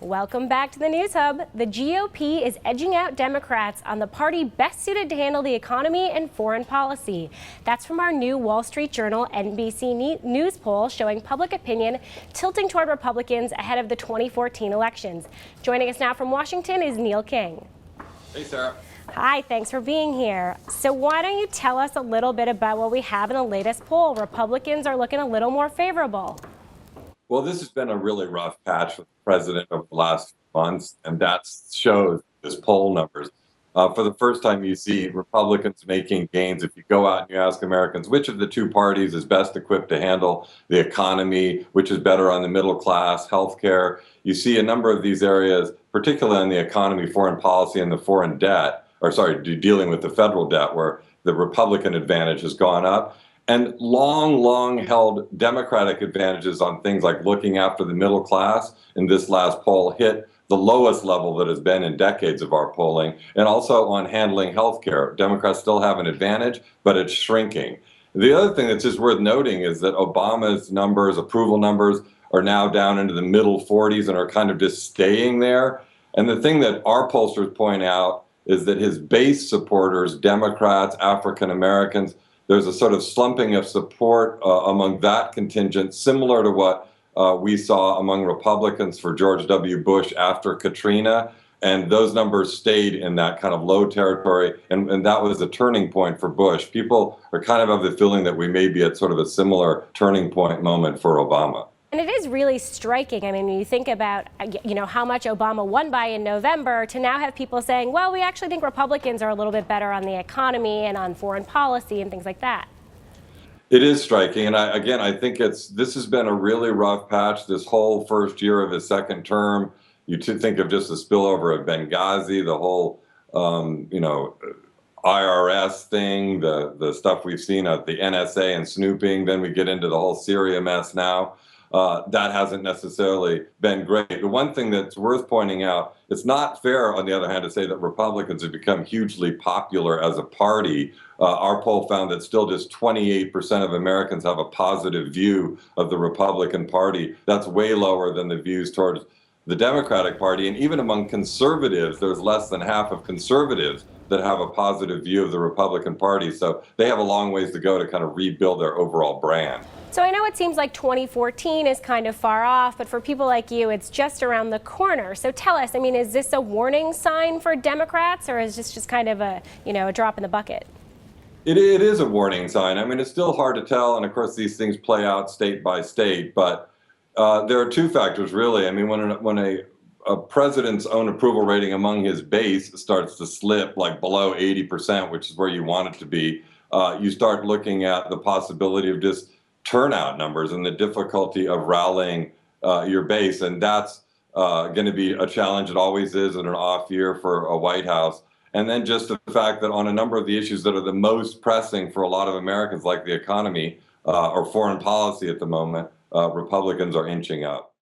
Welcome back to the News Hub. The GOP is edging out Democrats on the party best suited to handle the economy and foreign policy. That's from our new Wall Street Journal NBC News poll showing public opinion tilting toward Republicans ahead of the 2014 elections. Joining us now from Washington is Neil King. Hey, Sarah. Hi, thanks for being here. So why don't you tell us a little bit about what we have in the latest poll? Republicans are looking a little more favorable. Well, this has been a really rough patch for the president over the last months, and that shows his poll numbers. For the first time, you see Republicans making gains. If you go out and you ask Americans which of the two parties is best equipped to handle the economy, which is better on the middle class, healthcare, you see a number of these areas, particularly on the economy, foreign policy, and the foreign debt, dealing with the federal debt, where the Republican advantage has gone up. And long held Democratic advantages on things like looking after the middle class in this last poll hit the lowest level that has been in decades of our polling, and also on handling health care. Democrats still have an advantage, but it's shrinking. The other thing that's just worth noting is that Obama's numbers, approval numbers, are now down into the middle 40s and are kind of just staying there. And the thing that our pollsters point out is that his base supporters, Democrats, African Americans, there's a sort of slumping of support among that contingent, similar to what we saw among Republicans for George W. Bush after Katrina. And those numbers stayed in that kind of low territory. And that was a turning point for Bush. People are kind of the feeling that we may be at sort of a similar turning point moment for Obama. And it is really striking. I mean, when you think about, how much Obama won by in November, to now have people saying, well, we actually think Republicans are a little bit better on the economy and on foreign policy and things like that. It is striking. And I think this has been a really rough patch this whole first year of his second term. You think of just the spillover of Benghazi, the whole, IRS thing, the stuff we've seen at the NSA and snooping. Then we get into the whole Syria mess now. That hasn't necessarily been great. The one thing that's worth pointing out, it's not fair, on the other hand, to say that Republicans have become hugely popular as a party. Our poll found that still just 28% of Americans have a positive view of the Republican Party. That's way lower than the views towards the Democratic Party. And even among conservatives, there's less than half of conservatives that have a positive view of the Republican Party. So they have a long ways to go to kind of rebuild their overall brand. So I know it seems like 2014 is kind of far off, but for people like you, it's just around the corner. So tell us, is this a warning sign for Democrats, or is this just kind of a drop in the bucket? It is a warning sign. It's still hard to tell, and of course these things play out state by state, but there are two factors really. When a president's own approval rating among his base starts to slip like below 80%, which is where you want it to be, you start looking at the possibility of just turnout numbers and the difficulty of rallying your base. And that's going to be a challenge. It always is in an off year for a White House. And then just the fact that on a number of the issues that are the most pressing for a lot of Americans, like the economy or foreign policy at the moment, Republicans are inching up.